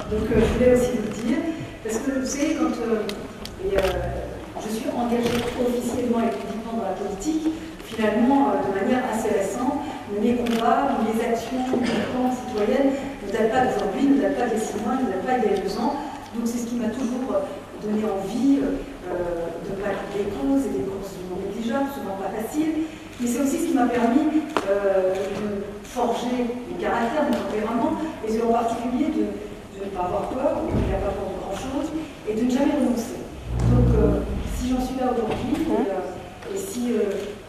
Donc je voulais aussi vous le dire, parce que vous savez, quand je suis engagée officiellement et publiquement dans la politique, finalement, de manière assez récente, mes combats, mes actions militantes, citoyennes ne datent pas d'aujourd'hui, ne datent pas des 6 mois, ne datent pas des 2 ans. Donc c'est ce qui m'a toujours donné envie de pallier des causes et des causes non négligeables, souvent pas faciles. Mais c'est aussi ce qui m'a permis de forger mon caractère, mon tempérament, et en particulier de ne pas avoir peur, de ne pas peur de grand-chose, et de ne jamais renoncer. Donc si j'en suis là aujourd'hui, et si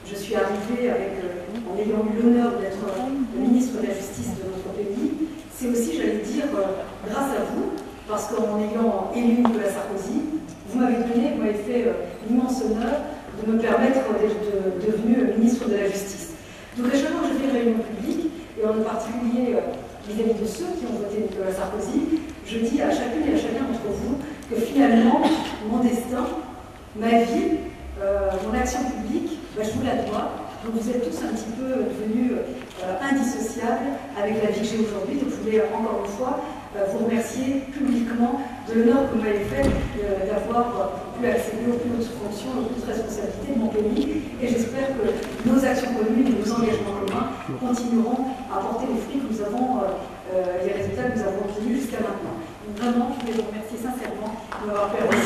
je suis arrivée en ayant eu l'honneur d'être le ministre de la Justice de notre pays, c'est aussi, j'allais dire, grâce à vous, parce qu'en ayant élu Nicolas Sarkozy, vous m'avez fait l'immense honneur de me permettre d'être devenu ministre de la Justice. Donc à chaque fois que je fais une réunion publique, et en particulier vis-à-vis de ceux qui ont voté Nicolas Sarkozy, je dis à chacune et à chacun d'entre vous que finalement, mon destin, ma vie, mon action publique, je vous la dois. Donc vous êtes tous un petit peu devenus indissociables avec la vie que j'ai aujourd'hui. Donc je voulais encore une fois vous remercier publiquement de l'honneur que vous m'avez fait d'avoir pu accéder aux plus hautes fonctions, aux plus hautes responsabilités de mon pays. Et j'espère que nos actions communes et nos engagements communs continueront à apporter les fruits que nous avons, les résultats que nous avons obtenus jusqu'à maintenant. Donc vraiment, je voulais vous remercier sincèrement de m'avoir permis.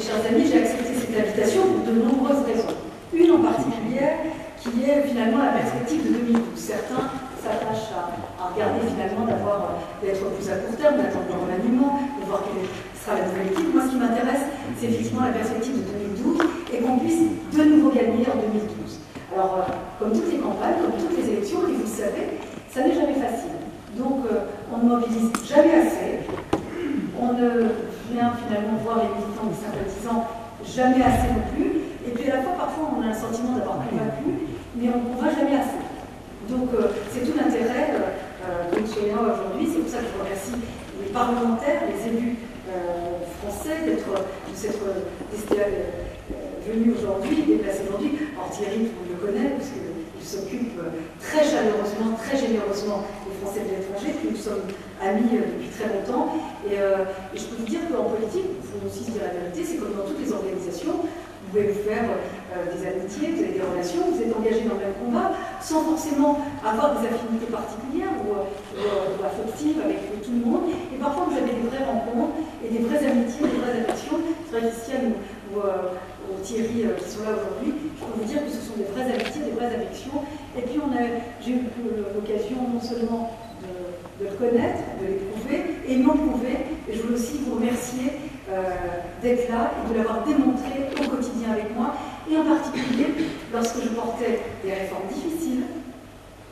Chers amis, j'ai accepté cette invitation pour de nombreuses raisons. Une en particulier, qui est finalement la perspective de 2012. Certains s'attachent à regarder finalement d'être plus à court terme, d'attendre le remaniement, de voir quelle sera la nouvelle équipe. Moi, ce qui m'intéresse, c'est effectivement la perspective de 2012 et qu'on puisse de nouveau gagner en 2012. Alors, comme toutes les campagnes, comme toutes les élections, et vous le savez, ça n'est jamais facile. Donc, on ne mobilise jamais assez. On ne vient finalement voir les militants, les sympathisants, jamais assez non plus. Et puis à la fois, parfois, on a le sentiment d'avoir convaincu, mais on ne va jamais assez. Donc c'est tout l'intérêt que nous soyons là aujourd'hui. C'est pour ça que je remercie les parlementaires, les élus français d'être venus aujourd'hui, déplacés aujourd'hui. Alors Thierry, tout le monde le connaît, parce qu'il s'occupe très chaleureusement, très généreusement des Français de l'étranger, puis nous sommes amis depuis très longtemps. Et je peux vous dire qu'en politique, il faut aussi se dire la vérité, c'est comme dans toutes les organisations, vous pouvez vous faire des amitiés, vous avez des relations, vous êtes engagés dans le même combat, sans forcément avoir des affinités particulières ou affectives avec tout le monde. Et parfois, vous avez des vraies rencontres et des vraies amitiés, des vraies affections. C'est vrai qu'Istiane ou Thierry qui sont là aujourd'hui, je peux vous dire que ce sont des vraies amitiés, des vraies affections. Et puis, j'ai eu l'occasion non seulement de le connaître, de l'éprouver, et non prouver. Et je veux aussi vous remercier d'être là et de l'avoir démontré au quotidien avec moi, et en particulier lorsque je portais des réformes difficiles.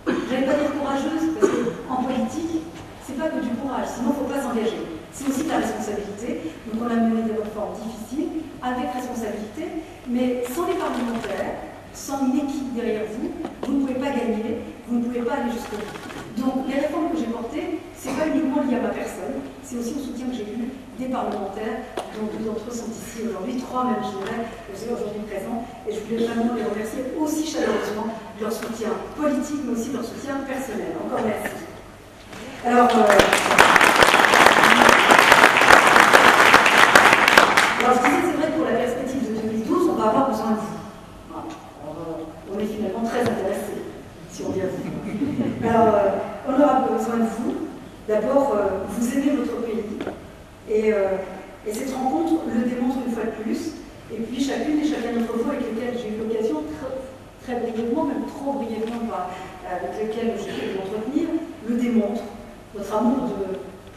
Je n'allais pas dire courageuses, parce qu'en politique, c'est pas que du courage, sinon il ne faut pas s'engager. C'est aussi de la responsabilité. Donc on a mené des réformes difficiles, avec responsabilité, mais sans les parlementaires, sans une équipe derrière vous, vous ne pouvez pas gagner, vous ne pouvez pas aller jusqu'au bout. Donc les réformes que j'ai portées, ce n'est pas uniquement lié à ma personne, c'est aussi au soutien que j'ai eu des parlementaires, dont 2 d'entre eux sont ici aujourd'hui, 3 même je dirais, vous êtes aujourd'hui présents, et je voulais vraiment les remercier aussi chaleureusement de leur soutien politique, mais aussi de leur soutien personnel. Encore merci. Alors, je disais, c'est vrai que pour la perspective de 2012, on va avoir besoin de vous. On est finalement très intéressés, si on vient vous. Alors, on aura besoin de vous. D'abord, vous aimez votre pays. Et cette rencontre le démontre une fois de plus. Et puis, chacune et chacun d'entre vous avec lesquels j'ai eu l'occasion, très brièvement, même trop brièvement, avec lesquels j'ai pu m'entretenir, le démontre. Notre amour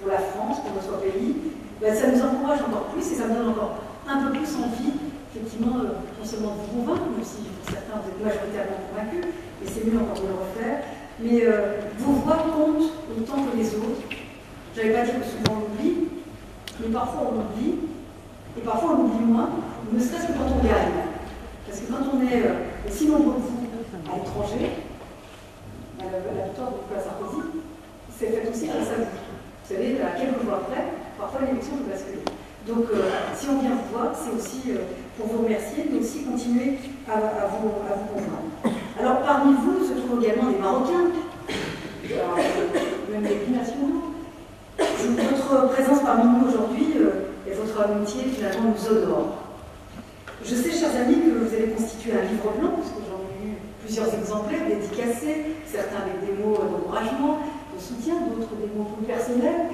pour la France, pour notre pays, ça nous encourage encore plus et ça me donne encore un peu plus envie, effectivement, non seulement de vous convaincre, même si pour certains vous êtes majoritairement convaincus, et c'est mieux encore de le refaire, mais vos voix comptent autant que les autres. Je n'allais pas dire que souvent on oublie, mais parfois on oublie, et parfois on oublie moins, ne serait-ce que quand on gagne. Parce que quand on est si nombreux que vous à l'étranger, la victoire de Nicolas Sarkozy, c'est fait aussi grâce à vous. Vous savez, quelques jours après, parfois l'élection peut basculer. Donc, si on vient vous voir, c'est aussi pour vous remercier, mais aussi continuer à vous convaincre. Alors, parmi vous se trouvent également des Marocains, même des binationaux. Votre présence parmi nous aujourd'hui et votre amitié, finalement, nous honore. Je sais, chers amis, que vous avez constitué un livre blanc, parce que j'en ai eu plusieurs exemplaires dédicacés, certains avec des mots d'encouragement, de soutien, d'autres des mots plus personnels,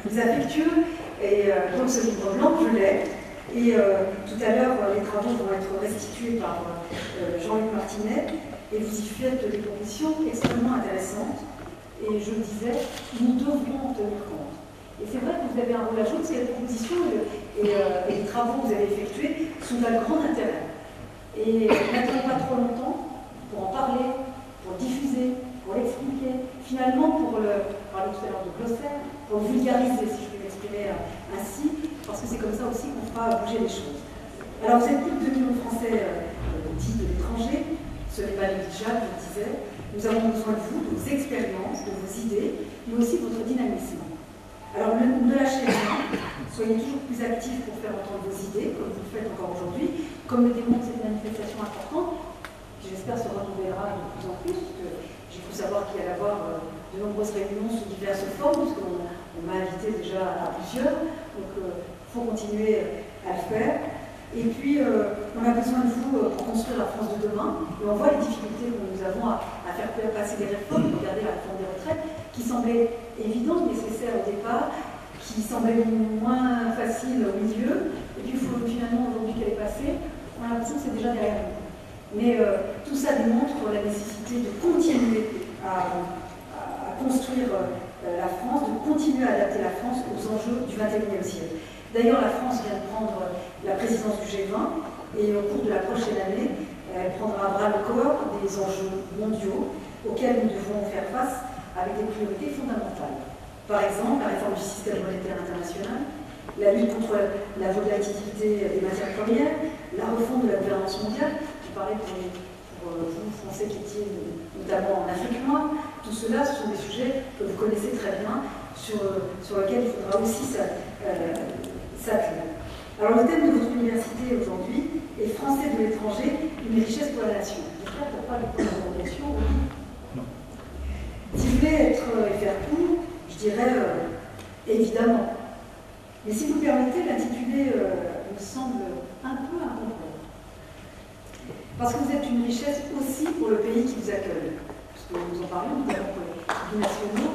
plus affectueux. Et donc ce livre blanc, je l'ai. Et tout à l'heure, les travaux vont être restitués par Jean-Luc Martinet. Et vous y faites des propositions extrêmement intéressantes. Et je le disais, nous devrons en tenir compte. Et c'est vrai que vous avez un rôle à jouer, parce que les propositions et les travaux que vous avez effectués sont d'un grand intérêt. Et n'attendons pas trop longtemps pour en parler, pour diffuser, pour l'expliquer, finalement pour parler tout à l'heure de glossaire, pour le vulgariser, si je peux m'exprimer ainsi, parce que c'est comme ça aussi qu'on fera bouger les choses. Alors vous êtes plus de 2 millions de Français dits de l'étranger, ce n'est pas négligeable, je le disais. Nous avons besoin de vous, de vos expériences, de vos idées, mais aussi de votre dynamisme. Alors ne lâchez rien, soyez toujours plus actifs pour faire entendre vos idées, comme vous le faites encore aujourd'hui, comme le démontre cette manifestation importante, qui j'espère se renouvellera de plus en plus, parce que j'ai pu savoir qu'il y allait avoir de nombreuses réunions sous diverses formes, parce qu'on m'a invité déjà à plusieurs, donc il faut continuer à le faire. Et puis, on a besoin de vous pour construire la France de demain, et on voit les difficultés que nous avons à faire passer des réformes. Regardez la réforme des retraites, qui semblait évidente, nécessaire au départ, qui semblait moins facile au milieu, et puis finalement, aujourd'hui qu'elle est passée, on a l'impression que c'est déjà derrière nous. Mais tout ça démontre la nécessité de continuer à construire la France, de continuer à adapter la France aux enjeux du XXIe siècle. D'ailleurs, la France vient de prendre la présidence du G20 et au cours de la prochaine année, elle prendra à bras le corps des enjeux mondiaux auxquels nous devons faire face avec des priorités fondamentales. Par exemple, la réforme du système monétaire international, la lutte contre la volatilité des matières premières, la refonte de la gouvernance mondiale. Je parlais pour vous, Français qui étiez notamment en Afrique noire. Tout cela, ce sont des sujets que vous connaissez très bien, sur lesquels il faudra aussi s'atteler. Alors le thème de votre université aujourd'hui est Français de l'étranger, une richesse pour la nation. J'espère qu'il n'y a pas de point d'interrogation. Si je voulais faire court, je dirais évidemment. Mais si vous permettez, l'intitulé me semble un peu incomplet. Parce que vous êtes une richesse aussi pour le pays qui vous accueille. Parce que nous en parlions, nous avons les binationaux.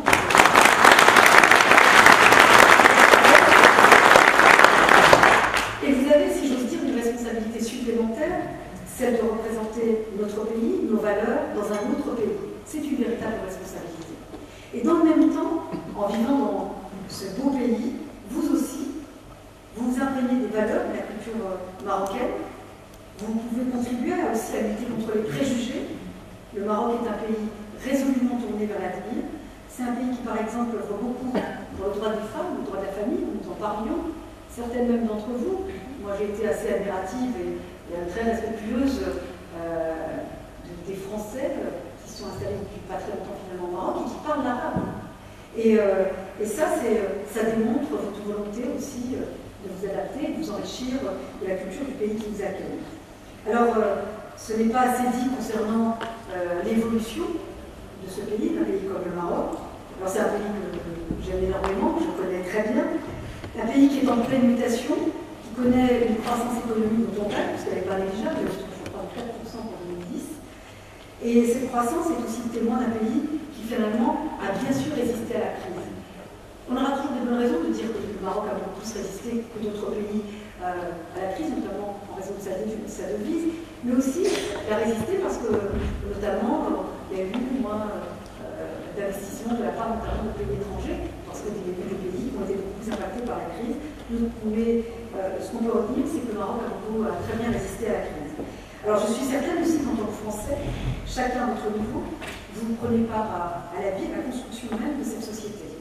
Et vous avez, si j'ose dire, une responsabilité supplémentaire, celle de représenter notre pays, nos valeurs, dans un autre pays. C'est une véritable responsabilité. Et dans le même temps, en vivant dans ce beau pays, vous aussi, vous vous imprégnez des valeurs de la culture marocaine. Vous pouvez contribuer aussi à lutter contre les préjugés. Le Maroc est un pays résolument tourné vers l'avenir. C'est un pays qui, par exemple, voit beaucoup pour le droit des femmes, le droit de la famille, nous en parlions. Certaines même d'entre vous, moi j'ai été assez admirative et très respectueuse des Français qui sont installés depuis pas très longtemps finalement au Maroc et qui parlent l'arabe. Et ça, ça démontre votre volonté aussi de vous adapter, de vous enrichir de la culture du pays qui vous accueille. Alors, ce n'est pas assez dit concernant l'évolution de ce pays, d'un pays comme le Maroc. Alors c'est un pays que j'aime énormément, que je connais très bien. Un pays qui est en pleine mutation, qui connaît une croissance économique dont on parle, parce qu'elle n'est pas négligeable, elle est toujours pas de 4% pour 2010. Et cette croissance est aussi le témoin d'un pays qui finalement a bien sûr résisté à la crise. On aura toujours des bonnes raisons de dire que le Maroc a beaucoup plus résisté que d'autres pays à la crise, notamment en raison de sa devise, mais aussi elle a résisté parce que notamment il y a eu moins d'investissement de la part notamment de pays étrangers, parce que des pays ont été beaucoup plus impactés par la crise. Mais ce qu'on peut retenir, c'est que le Maroc a très bien résisté à la crise. Alors je suis certaine aussi qu'en tant que Français, chacun d'entre vous, vous prenez part à la vie, à la construction même de cette société.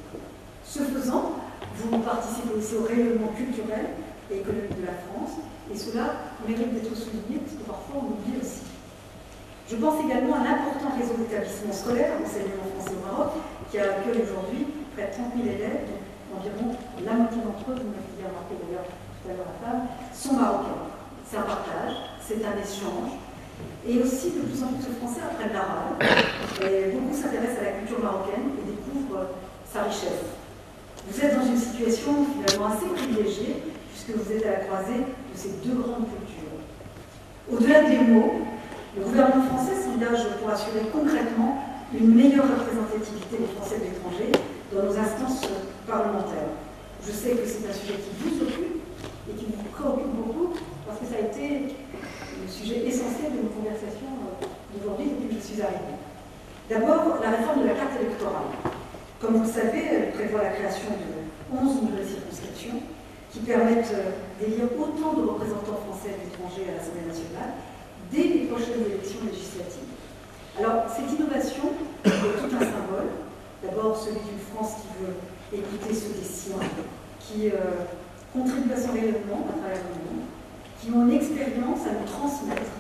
Ce faisant, vous participez aussi au rayonnement culturel et économique de la France, et cela mérite d'être souligné, parce que parfois on oublie aussi. Je pense également à l'important réseau d'établissements scolaires, enseignement français au Maroc, qui accueille aujourd'hui près de 30 000 élèves, dont environ la moitié d'entre eux, vous m'avez bien remarqué d'ailleurs tout à l'heure à table, sont marocains. C'est un partage, c'est un échange. Et aussi, de plus en plus de Français apprennent l'arabe. Et beaucoup s'intéressent à la culture marocaine et découvrent sa richesse. Vous êtes dans une situation finalement assez privilégiée, puisque vous êtes à la croisée de ces deux grandes cultures. Au-delà des mots, le gouvernement français s'engage pour assurer concrètement une meilleure représentativité des Français de l'étranger dans nos instances parlementaires. Je sais que c'est un sujet qui vous occupe et qui vous préoccupe beaucoup, parce que ça a été le sujet essentiel de nos conversations d'aujourd'hui depuis que je suis arrivée. D'abord, la réforme de la carte électorale. Comme vous le savez, elle prévoit la création de 11 nouvelles circonscriptions qui permettent d'élire autant de représentants français de l'étranger à l'Assemblée nationale dès les prochaines élections législatives. Alors, cette innovation est tout un symbole. D'abord, celui d'une France qui veut écouter ceux des siens, qui contribuent à son rayonnement à travers le monde, qui ont une expérience à nous transmettre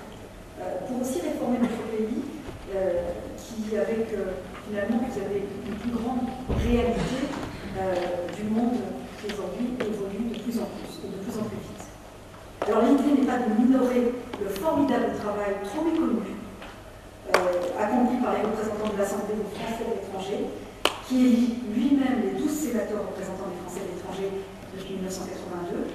pour aussi réformer notre pays, qui, avec finalement, vous avez une plus grande réalité du monde qui aujourd'hui évolue de plus en plus et de plus en plus vite. Alors, l'idée n'est pas de minorer le formidable travail trop méconnu accompli par les représentants de l'Assemblée des Français de l'étranger, qui élit lui-même les 12 sénateurs représentants des Français de l'étranger depuis 1982.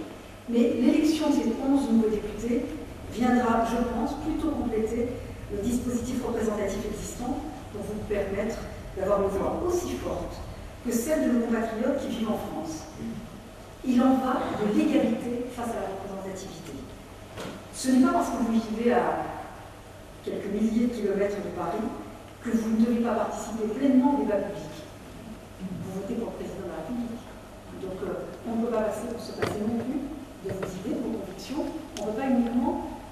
Mais l'élection de ces 11 nouveaux députés viendra, je pense, plutôt compléter le dispositif représentatif existant pour vous permettre d'avoir une voix aussi forte que celle de nos compatriotes qui vivent en France. Il en va de l'égalité face à la représentativité. Ce n'est pas parce que vous vivez à quelques milliers de kilomètres de Paris que vous ne devez pas participer pleinement au débat public. Vous votez pour le président de la République. Donc on ne peut pas se passer non plus de vos idées, de vos convictions. On ne peut pas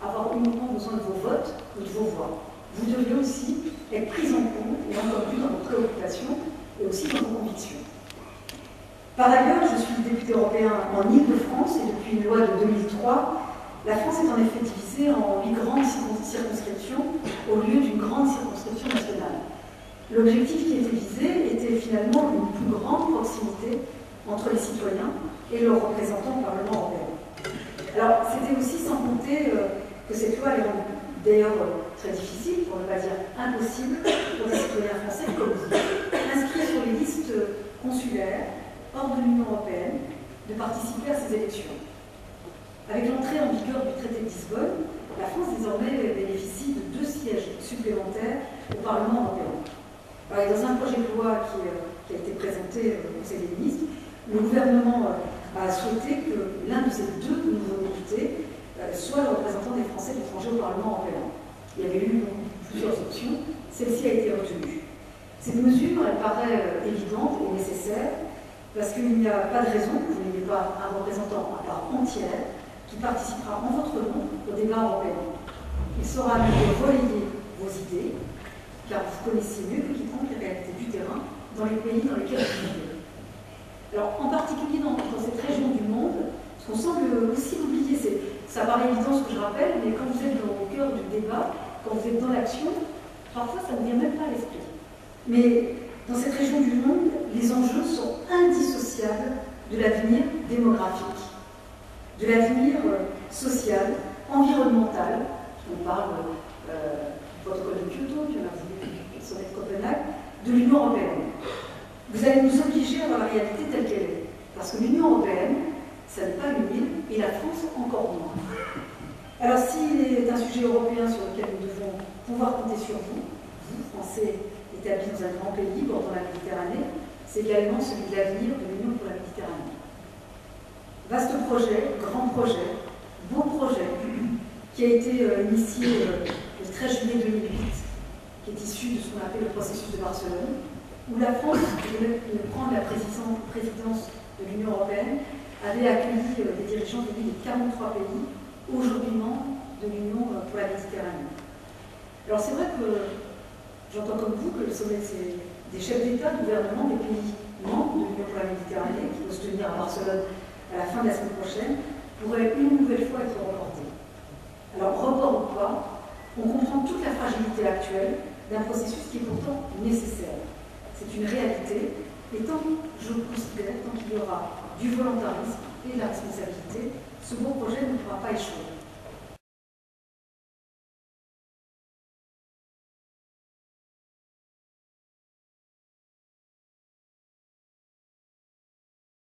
avoir uniquement besoin de vos votes ou de vos voix. Vous devez aussi être pris en compte et entendu dans vos préoccupations et aussi dans vos convictions. Par ailleurs, je suis député européen en Île-de-France et depuis une loi de 2003, la France est en effet divisée en 8 grandes circonscriptions au lieu d'une grande circonscription nationale. L'objectif qui était visé était finalement une plus grande proximité entre les citoyens et leurs représentants au Parlement européen. Alors, c'était aussi sans compter que cette loi est d'ailleurs très difficile, pour ne pas dire impossible, pour les citoyens français comme vous, inscrits sur les listes consulaires hors de l'Union européenne, de participer à ces élections. Avec l'entrée en vigueur du traité de Lisbonne, la France désormais bénéficie de 2 sièges supplémentaires au Parlement européen. Alors, dans un projet de loi qui a été présenté au Conseil des ministres, le gouvernement a souhaité que l'un de ces 2 nouveaux députés soit le représentant des Français de l'étranger au Parlement européen. Il y avait eu plusieurs options, celle-ci a été retenue. Cette mesure, elle paraît évidente et nécessaire parce qu'il n'y a pas de raison que vous n'ayez pas un représentant à part entière qui participera en votre nom au débat européen. Il sera mieux de relayer vos idées, car vous connaissez mieux que quiconque les réalités du terrain dans les pays dans lesquels vous vivez. Alors, en particulier dans cette région du monde, ce qu'on semble aussi oublier, ça paraît évident ce que je rappelle, mais quand vous êtes au cœur du débat, quand vous êtes dans l'action, parfois ça ne vient même pas à l'esprit. Mais dans cette région du monde, les enjeux sont indissociables de l'avenir démographique, de l'avenir social, environnemental. On parle du protocole de Kyoto, qui en a voulu le sommet de Copenhague, de l'Union européenne. Vous allez nous obliger à voir la réalité telle qu'elle est. Parce que l'Union européenne, ça n'est pas une île, et la France encore moins. Alors s'il est un sujet européen sur lequel nous devons pouvoir compter sur vous, vous, Français établis dans un grand pays bordant la Méditerranée, c'est également celui de l'avenir de l'Union pour la Méditerranée. Vaste projet, grand projet, beau projet, qui a été initié le 13 juillet 2008, qui est issu de ce qu'on appelle le processus de Barcelone, où la France, qui venait de prendre la présidence de l'Union européenne, avait accueilli des dirigeants venus des 43 pays, aujourd'hui membres de l'Union pour la Méditerranée. Alors c'est vrai que j'entends comme vous que le sommet des chefs d'État, de gouvernement des pays membres de l'Union pour la Méditerranée, qui va se tenir à Barcelone à la fin de la semaine prochaine, pourrait une nouvelle fois être reporté. Alors report ou pas, on comprend toute la fragilité actuelle d'un processus qui est pourtant nécessaire. C'est une réalité, Et tant que je considère, tant qu'il y aura du volontarisme et de la responsabilité, ce beau projet ne pourra pas échouer.